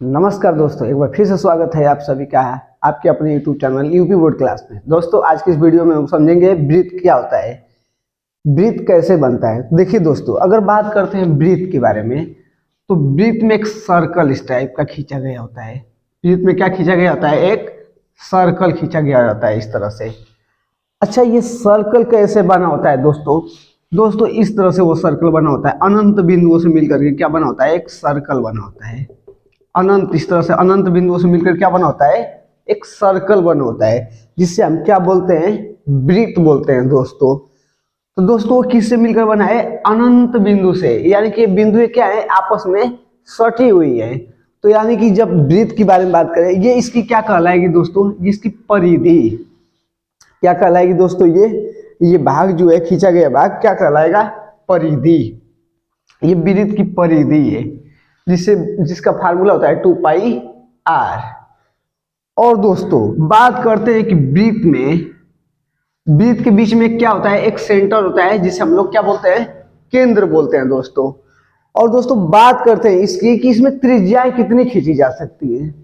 नमस्कार दोस्तों, एक बार फिर से स्वागत है आप सभी का आपके अपने YouTube channel UP board class में। दोस्तों, आज की इस वीडियो में हम समझेंगे ब्रीथ क्या होता है, ब्रीथ कैसे बनता है। देखिए दोस्तों, अगर बात करते हैं ब्रीथ के बारे में, तो ब्रीथ में एक सर्कल इस टाइप का खींचा गया होता है। ब्रीथ में क्या खींचा गया होता है? एक सर्कल खींचा गया होता है इस तरह से। अच्छा, ये सर्कल कैसे बना होता है दोस्तों? दोस्तों, इस तरह से वो सर्कल बना होता है, अनंत बिंदुओं से मिलकर के क्या बना होता है? एक सर्कल बना होता है। अनंत, इस तरह से अनंत बिंदुओं से मिलकर क्या बना होता है? एक सर्कल बना होता है, जिससे हम क्या बोलते हैं? वृत्त बोलते हैं दोस्तों। तो दोस्तों, किससे मिलकर बना है? अनंत बिंदु से, यानी कि बिंदु क्या है? आपस में सटी हुई है। तो यानी कि जब वृत्त के बारे में बात करें, ये इसकी क्या कहलाएगी दोस्तों? इसकी परिधि क्या कहलाएगी दोस्तों? ये भाग जो है, खींचा गया भाग, क्या कहलाएगा? परिधि। ये वृत्त की परिधि है, जिसका फार्मूला होता है 2πr। और दोस्तों, बात करते हैं कि वृत्त के बीच में क्या होता है? एक सेंटर होता है, जिसे हम लोग क्या बोलते हैं? केंद्र बोलते हैं दोस्तों। और दोस्तों, बात करते हैं इसकी कि इसमें त्रिज्याएं कितनी खींची जा सकती है।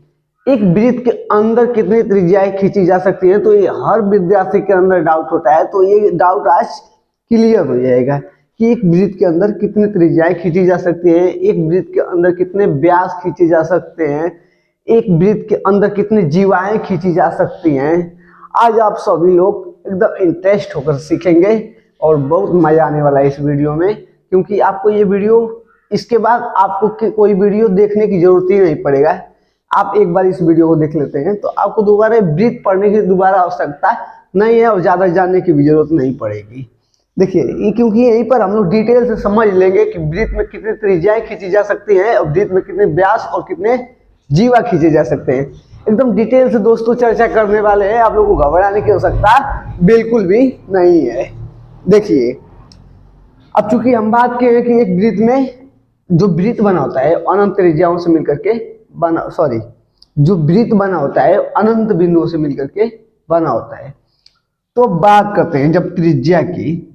एक वृत्त के अंदर कितनी त्रिज्याएं खींची जा सकती है, तो ये हर विद्यार्थी के अंदर डाउट होता है। तो ये डाउट आज क्लियर हो जाएगा कि एक वृत्त के अंदर कितनी त्रिज्याएं खींची जा सकती है, एक वृत्त के अंदर कितने व्यास खींचे जा सकते हैं, एक वृत्त के अंदर कितनी जीवाएं खींची जा सकती हैं। आज आप सभी लोग एकदम इंटरेस्ट होकर सीखेंगे और बहुत मजा आने वाला है इस वीडियो में, क्योंकि आपको ये वीडियो, इसके बाद आपको कोई वीडियो देखने की जरूरत ही नहीं पड़ेगा। आप एक बार इस वीडियो को देख लेते हैं तो आपको दोबारा वृत्त पढ़ने की दोबारा आवश्यकता नहीं है और ज्यादा जानने की भी जरूरत नहीं पड़ेगी। देखिए, क्योंकि यहीं पर हम लोग डिटेल से समझ लेंगे कि वृत्त में कितनी त्रिज्याएं खींची जा सकती हैं और वृत्त में कितने व्यास और कितने जीवा खींचे जा सकते हैं। एकदम डिटेल से दोस्तों चर्चा करने वाले हैं। आप लोगों को घबराने की आवश्यकता बिल्कुल भी नहीं है। देखिए, अब चूंकि हम बात किए कि एक वृत्त में जो वृत्त बना होता है अनंत त्रिज्याओं से मिलकर के जो वृत्त बना होता है अनंत बिंदुओं से मिलकर के बना होता है। तो बात करते हैं जब त्रिज्या की,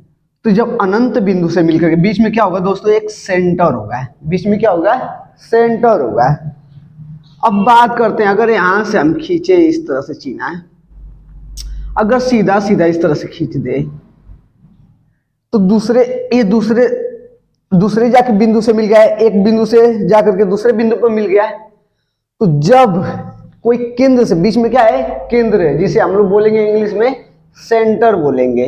तो जब अनंत बिंदु से मिलकर के बीच में क्या होगा दोस्तों? एक सेंटर होगा। बीच में क्या होगा? सेंटर होगा। अब बात करते हैं, अगर यहां से हम खींचे इस तरह से चीना है, अगर सीधा सीधा इस तरह से खींच दे तो दूसरे जाके बिंदु से मिल गया है, एक बिंदु से जाकर के दूसरे बिंदु पर मिल गया है। तो जब कोई केंद्र से, बीच में क्या है? केंद्र है, जिसे हम लोग बोलेंगे इंग्लिश में सेंटर बोलेंगे।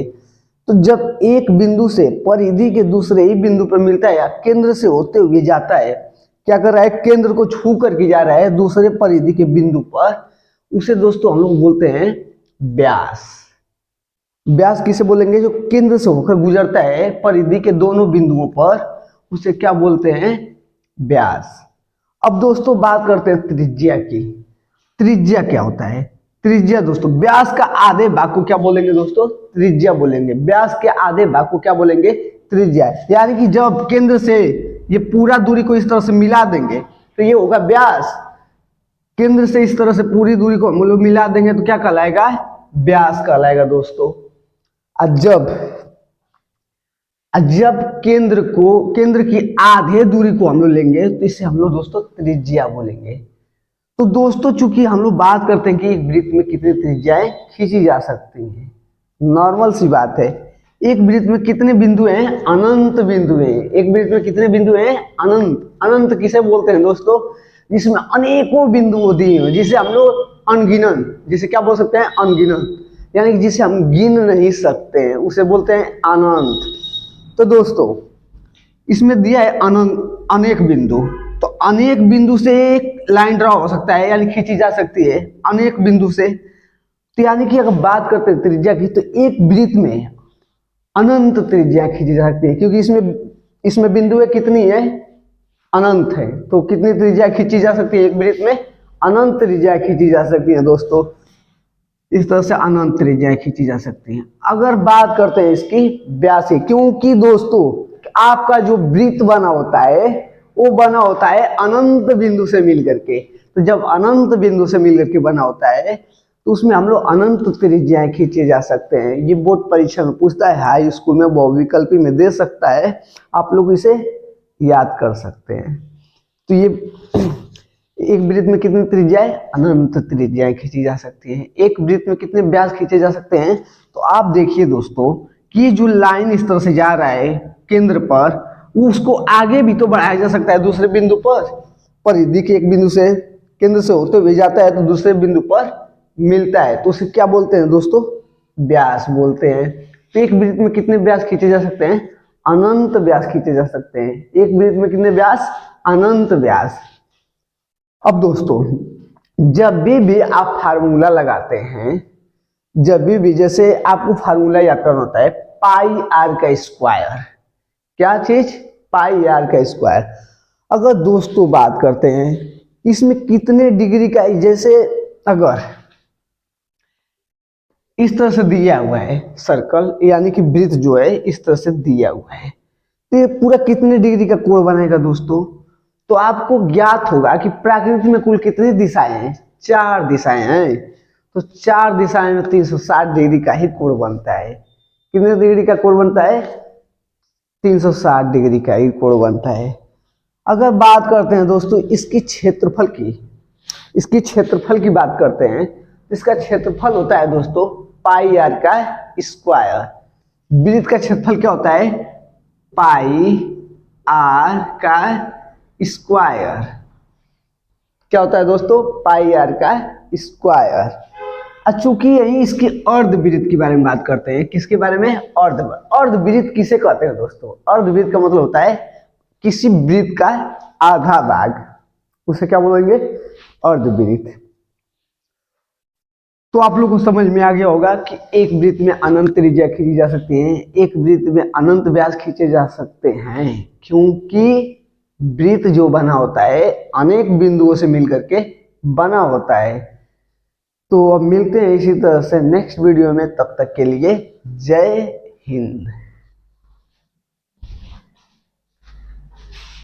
तो जब एक बिंदु से परिधि के दूसरे ही बिंदु पर मिलता है या केंद्र से होते हुए जाता है, क्या कर रहा है? केंद्र को छू करके जा रहा है दूसरे परिधि के बिंदु पर, उसे दोस्तों हम लोग बोलते हैं व्यास। व्यास किसे बोलेंगे? जो केंद्र से होकर गुजरता है परिधि के दोनों बिंदुओं पर, उसे क्या बोलते हैं? व्यास। अब दोस्तों, बात करते हैं त्रिज्या की। त्रिज्या क्या होता है? त्रिज्या दोस्तों, व्यास का आधे भाग को क्या बोलेंगे दोस्तों? त्रिज्या बोलेंगे। व्यास के आधे भाग को क्या बोलेंगे? त्रिज्या। यानी कि जब केंद्र से ये पूरा दूरी को इस तरह से मिला देंगे तो ये होगा व्यास। केंद्र से इस तरह से पूरी दूरी को हम लोग मिला देंगे तो क्या कहलाएगा? व्यास कहलाएगा दोस्तों। जब केंद्र की आधे दूरी को हम लोग लेंगे तो इसे हम लोग दोस्तों त्रिज्या बोलेंगे। तो दोस्तों, चूंकि हम लोग बात करते हैं कि एक वृत्त में कितनी त्रिज्याएं खींची जा सकती हैं, नॉर्मल सी बात है। एक वृत्त में कितने बिंदु हैं? अनंत बिंदु हैं। एक वृत्त में कितने बिंदु हैं? अनंत। अनंत किसे बोलते हैं दोस्तों? जिसमें अनेकों बिंदु दिए हुए, जिसे हम लोग अनगिनत, जिसे क्या बोल सकते हैं? अनगिनत, यानी कि जिसे हम गिन नहीं सकते हैं, उसे बोलते हैं अनंत। तो दोस्तों, इसमें दिया है अनंत, अनेक बिंदु। तो अनेक बिंदु से एक लाइन ड्रॉ हो सकता है, यानी खींची जा सकती है अनेक बिंदु से। तो यानी कि अगर बात करते हैं त्रिज्या की, तो एक वृत्त में अनंत त्रिज्या खींची जा सकती है, क्योंकि इसमें बिंदु कितनी है? अनंत है। तो कितनी त्रिज्या खींची जा सकती है एक वृत्त में? अनंत त्रिज्या खींची जा सकती है दोस्तों। इस तरह से अनंत त्रिज्याएं खींची जा सकती हैं। अगर बात करते हैं इसकी व्यास की, क्योंकि दोस्तों आपका जो वृत्त बना होता है वो बना होता है अनंत बिंदु से मिलकर के। तो जब अनंत बिंदु से मिलकर के बना होता है तो उसमें हम लोग अनंत त्रिज्याएं खींचे जा सकते हैं। ये बोर्ड परीक्षा में पूछता है, हाई स्कूल में बहुविकल्पी में दे सकता है, आप लोग इसे याद कर सकते हैं। तो ये एक वृत्त में कितनी त्रिज्याएं, अनंत त्रिज्याएं खींची जा सकती हैं। एक वृत्त में कितने व्यास खींचे जा सकते हैं, तो आप देखिए दोस्तों कि जो लाइन इस तरह से जा रहा है केंद्र पर, उसको आगे भी तो बढ़ाया जा सकता है दूसरे बिंदु पर परिधि के एक बिंदु से केंद्र से होते हुए जाता है तो दूसरे बिंदु पर मिलता है, तो उसे क्या बोलते हैं दोस्तों, व्यास बोलते हैं। तो एक वृत्त में कितने व्यास खींचे जा सकते हैं, अनंत व्यास खींचे जा सकते हैं। एक वृत्त में कितने व्यास, अनंत व्यास। अब दोस्तों जब भी आप फार्मूला लगाते हैं, जब भी जैसे आपको फार्मूला याद करना होता है पाई आर का स्क्वायर, क्या चीज, पाई आर का स्क्वायर। अगर दोस्तों बात करते हैं इसमें कितने डिग्री का, जैसे अगर इस तरह से दिया हुआ है सर्कल, यानी कि वृत्त जो है इस तरह से दिया हुआ है, तो ये पूरा कितने डिग्री का कोण बनेगा दोस्तों, तो आपको ज्ञात होगा कि प्रकृति में कुल कितनी दिशाएं हैं, 4 दिशाएं हैं। तो 4 दिशाएं में 360 डिग्री का ही कोण बनता है। कितने डिग्री का कोण बनता है, 360 डिग्री का ही कोण बनता है। अगर बात करते हैं दोस्तों इसकी क्षेत्रफल की, इसकी क्षेत्रफल की बात करते हैं, इसका क्षेत्रफल होता है दोस्तों पाई आर का स्क्वायर। वृत्त का क्षेत्रफल क्या होता है, पाई आर का स्क्वायर। क्या होता है दोस्तों, पाई आर का स्क्वायर। चूंकि यही इसकी अर्धवृत्त के बारे में बात करते हैं, किसके बारे में, अर्धवृत्त किसे कहते हैं दोस्तों, अर्धवृत्त का मतलब होता है किसी वृत्त का आधा भाग, उसे क्या बोलेंगे, अर्धवृत्त। तो आप लोगों को समझ में आ गया होगा कि एक वृत्त में अनंत त्रिज्या खींची जा सकती है, एक वृत्त में अनंत व्यास खींचे जा सकते हैं, क्योंकि वृत्त जो बना होता है अनेक बिंदुओं से मिलकर के बना होता है। तो अब मिलते हैं इसी तरह से नेक्स्ट वीडियो में, तब तक के लिए जय हिंद।